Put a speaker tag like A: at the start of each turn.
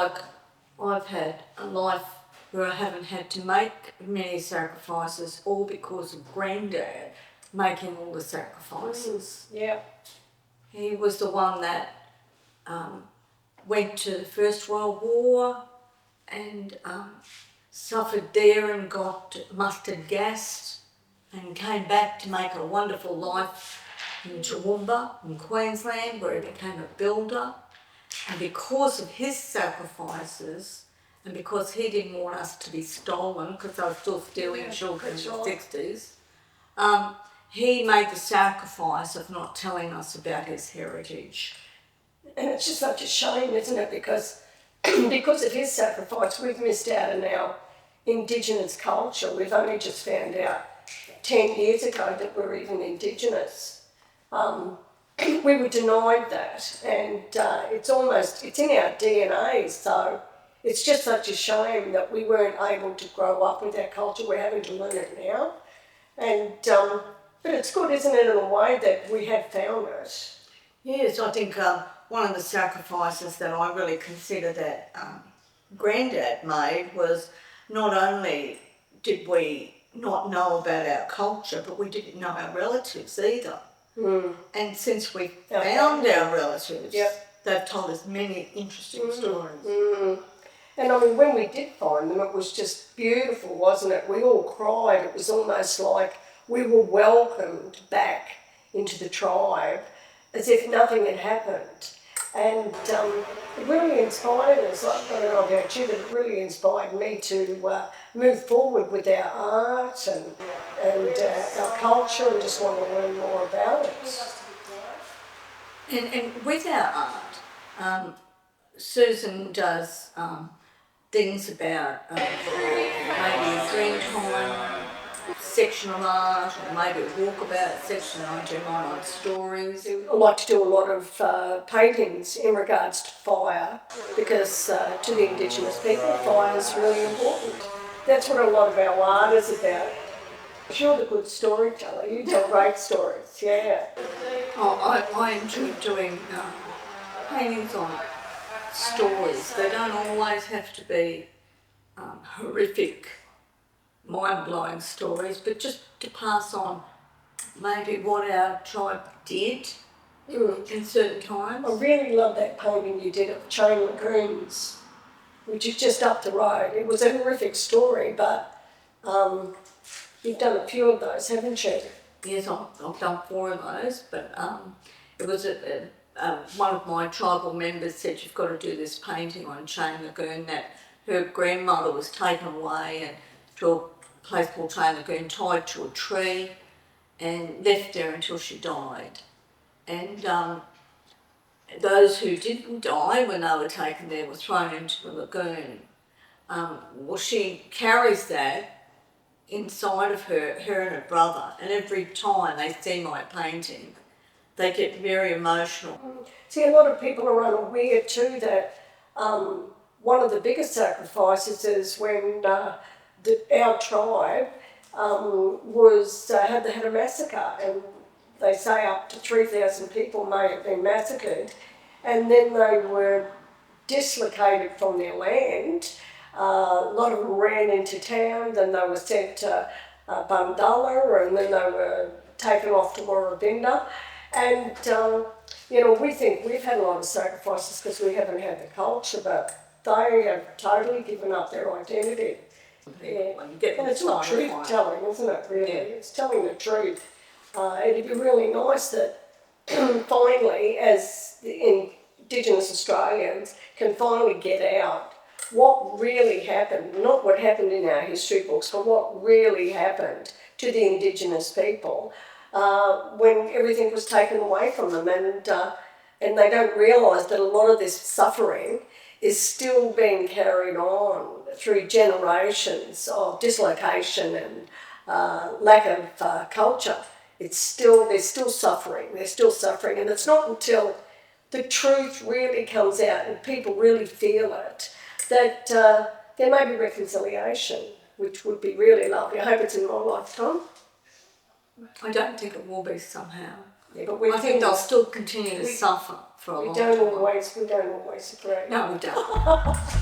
A: like I've had a life where I haven't had to make many sacrifices, all because of Granddad making all the sacrifices.
B: Yeah.
A: He was the one that went to the First World War and suffered there and got mustard gas and came back to make a wonderful life in Toowoomba in Queensland, where he became a builder. And because of his sacrifices and because he didn't want us to be stolen, because they were still stealing children in the 60s, he made the sacrifice of not telling us about his heritage.
B: And it's just such a shame, isn't it? Because of his sacrifice, we've missed out on our Indigenous culture. We've only just found out 10 years ago that we're even Indigenous. We were denied that, and it's in our DNA, so it's just such a shame that we weren't able to grow up with our culture. We're having to learn it now. And but it's good, isn't it, in a way that we have found it.
A: Yes, I think one of the sacrifices that I really consider that Granddad made was not only did we not know about our culture, but we didn't know our relatives either.
B: Mm.
A: And since we found our relatives, they've told us many interesting stories.
B: Mm. And I mean, when we did find them, it was just beautiful, wasn't it? We all cried. It was almost like we were welcomed back into the tribe as if nothing had happened. And it really inspired us. I don't know about you, but it really inspired me to move forward with our art and our culture and just want to learn more about it.
A: And with our art, Susan does things about maybe a dream time section of art, or maybe a walkabout section. I do my own stories.
B: I like to do a lot of paintings in regards to fire, because to the Indigenous people, fire is really important. That's what a lot of our art is about. You're the good storyteller. You tell great stories, yeah.
A: Oh, I enjoy doing paintings on stories. They don't always have to be horrific, mind-blowing stories, but just to pass on maybe what our tribe did in certain times.
B: I really love that painting you did of Chain Lagoons, which is just up the road. It was a horrific story, but you've done a few of those, haven't you?
A: Yes, I've done 4 of those, but it was one of my tribal members said, you've got to do this painting on Chain Lagoon, that her grandmother was taken away and to a place called Chain Lagoon, tied to a tree and left there until she died. And those who didn't die when they were taken there were thrown into the lagoon. Well, she carries that inside of her and her brother, and every time they see my painting, they get very emotional.
B: See, a lot of people are unaware too that one of the biggest sacrifices is when our tribe had a massacre, and they say up to 3,000 people may have been massacred, and then they were dislocated from their land. A lot of them ran into town, then they were sent to Bundalla, and then they were taken off to Warrabinda. And, we think we've had a lot of sacrifices because we haven't had the culture, but they have totally given up their identity. Yeah. And it's not truth-telling, isn't it, really? Yeah. It's telling the truth. It'd be really nice that finally, as the Indigenous Australians, can finally get out what really happened, not what happened in our history books, but what really happened to the Indigenous people when everything was taken away from them. And they don't realise that a lot of this suffering is still being carried on through generations of dislocation and lack of culture. They're still suffering, and it's not until the truth really comes out and people really feel it that there may be reconciliation, which would be really lovely. I hope it's in my lifetime.
A: I don't think it will be somehow.
B: Yeah, but we
A: I think they'll still continue to suffer for a long time.
B: we don't always agree.
A: No, we don't.